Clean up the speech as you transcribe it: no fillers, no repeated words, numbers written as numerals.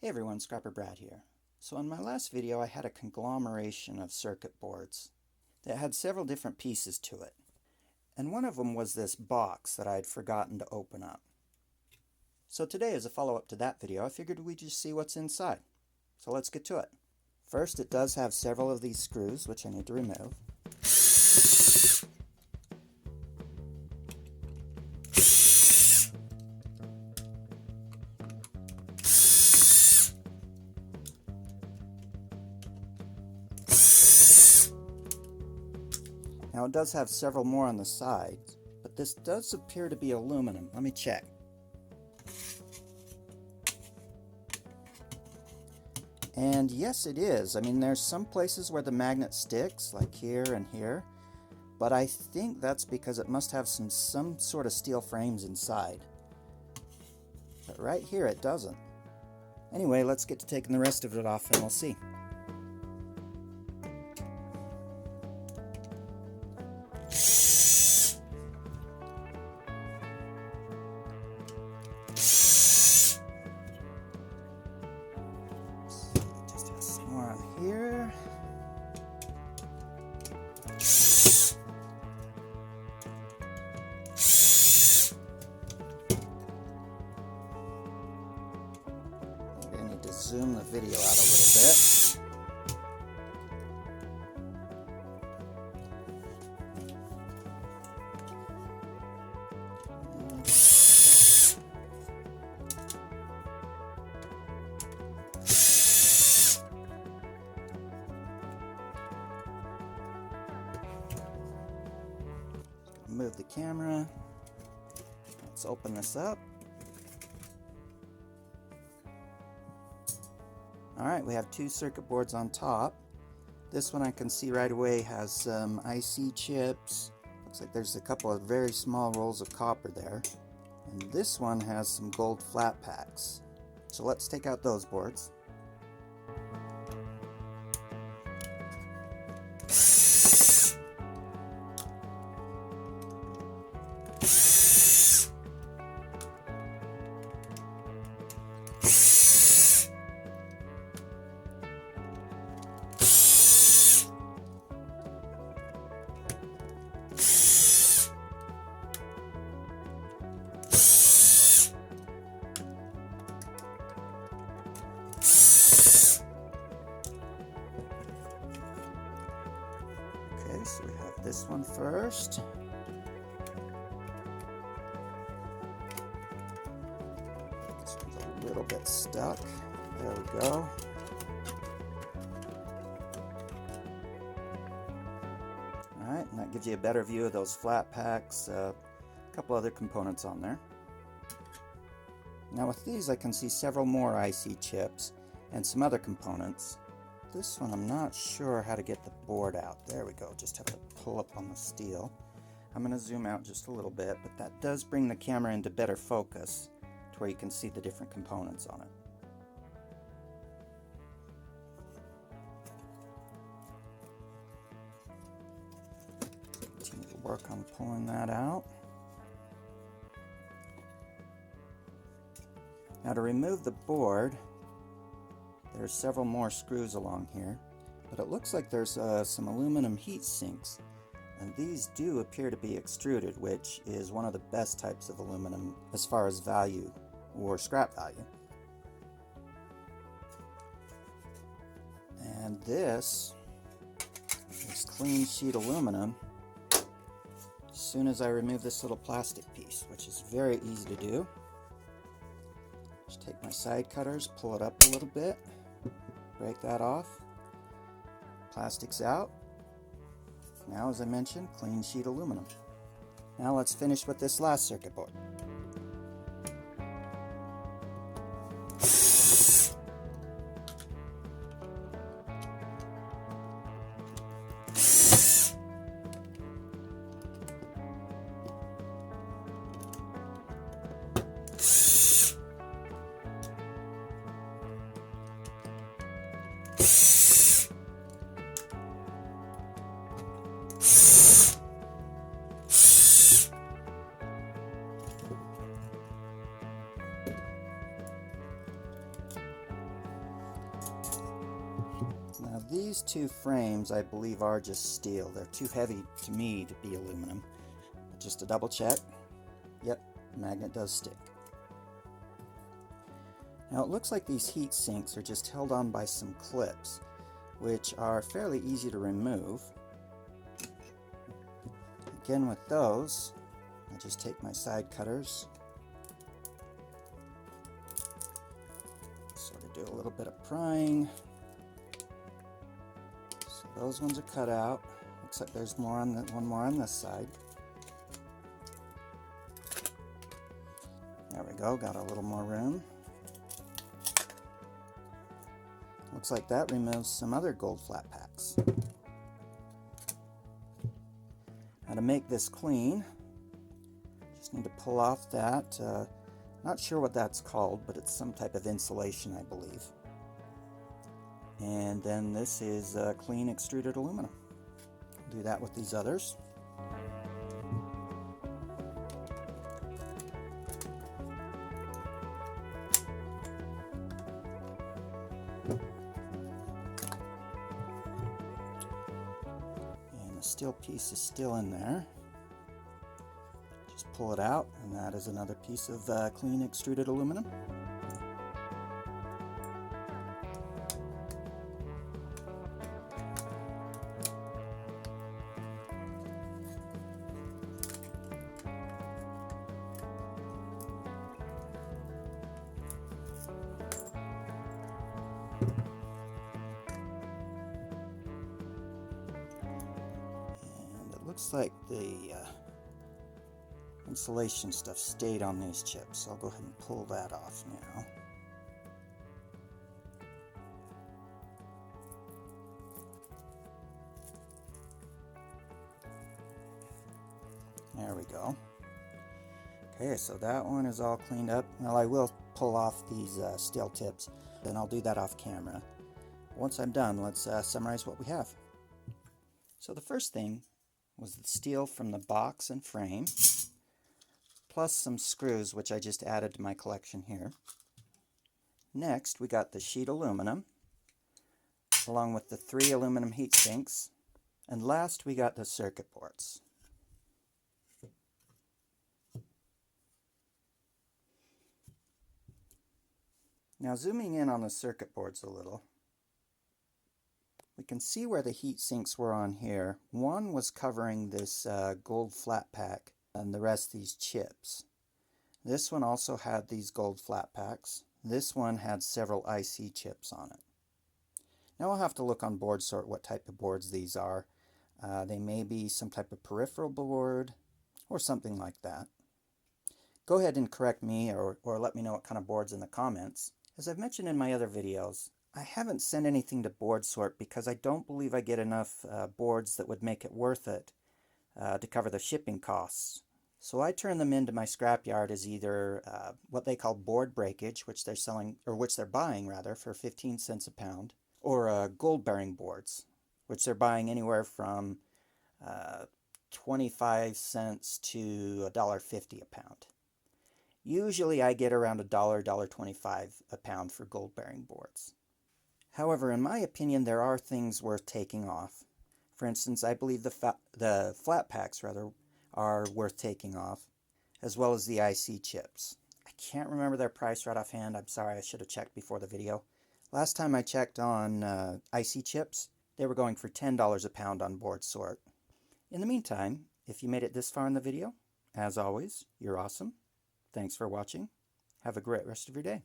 Hey everyone, Scrapper Brad here. So in my last video I had a conglomeration of circuit boards that had several different pieces to it. And one of them was this box that I had forgotten to open up. So today, as a follow-up to that video, I figured we'd just see what's inside. So let's get to it. First, it does have several of these screws which I need to remove. Now it does have several more on the sides, but this does appear to be aluminum. Let me check. And yes, it is. I mean, there's some places where the magnet sticks, like here and here, but I think that's because it must have some sort of steel frames inside. But right here it doesn't. Anyway, let's get to taking the rest of it off and we'll see. Here. Maybe I need to zoom the video out a little bit. Move the camera. Let's open this up. Alright, we have two circuit boards on top. This one I can see right away has some IC chips. Looks like there's a couple of very small rolls of copper there. And this one has some gold flat packs. So let's take out those boards. Okay, so we have this one first. This one's a little bit stuck. There we go. Alright, and that gives you a better view of those flat packs, a couple other components on there. Now with these I can see several more IC chips and some other components. This one I'm not sure how to get the board out. There we go, just have to pull up on the steel. I'm going to zoom out just a little bit, but that does bring the camera into better focus to where you can see the different components on it. Continue to work on pulling that out. Now to remove the board, there's several more screws along here, but it looks like there's some aluminum heat sinks, and these do appear to be extruded, which is one of the best types of aluminum as far as value or scrap value. And this is clean sheet aluminum as soon as I remove this little plastic piece, which is very easy to do. Just take my side cutters, pull it up a little bit, break that off, plastic's out. Now, as I mentioned, clean sheet aluminum. Now let's finish with this last circuit board. these two frames I believe are just steel. They're too heavy to me to be aluminum. But just to double check, yep, the magnet does stick. Now it looks like these heat sinks are just held on by some clips, which are fairly easy to remove. Again, with those, I just take my side cutters, sort of do a little bit of prying. So those ones are cut out. Looks like there's more on one more on this side. There we go, got a little more room. Looks like that removes some other gold flat packs. Now to make this clean, just need to pull off that, not sure what that's called, but it's some type of insulation, I believe. And then this is clean extruded aluminum. Do that with these others. And the steel piece is still in there. Just pull it out, and that is another piece of clean extruded aluminum. Looks like the insulation stuff stayed on these chips, so I'll go ahead and pull that off now. There we go. Okay, so that one is all cleaned up. Well, I will pull off these steel tips, and I'll do that off camera. Once I'm done, let's summarize what we have. So the first thing was the steel from the box and frame, plus some screws, which I just added to my collection here. Next, we got the sheet aluminum, along with the 3 aluminum heat sinks, and last we got the circuit boards. Now zooming in on the circuit boards a little, we can see where the heat sinks were on here. One was covering this gold flat pack and the rest these chips. This one also had these gold flat packs. This one had several IC chips on it. Now I'll have to look on board sort what type of boards these are. They may be some type of peripheral board or something like that. Go ahead and correct me or let me know what kind of boards in the comments. As I've mentioned in my other videos, I haven't sent anything to board sort because I don't believe I get enough boards that would make it worth it to cover the shipping costs. So I turn them into my scrapyard as either what they call board breakage, which they're selling, or which they're buying rather, for 15 cents a pound, or gold bearing boards, which they're buying anywhere from 25 cents to $1.50 a pound. Usually I get around $1, $1.25 a pound for gold bearing boards. However, in my opinion, there are things worth taking off. For instance, I believe the flat packs are worth taking off, as well as the IC chips. I can't remember their price right offhand. I'm sorry, I should have checked before the video. Last time I checked on IC chips, they were going for $10 a pound on board sort. In the meantime, if you made it this far in the video, as always, you're awesome. Thanks for watching. Have a great rest of your day.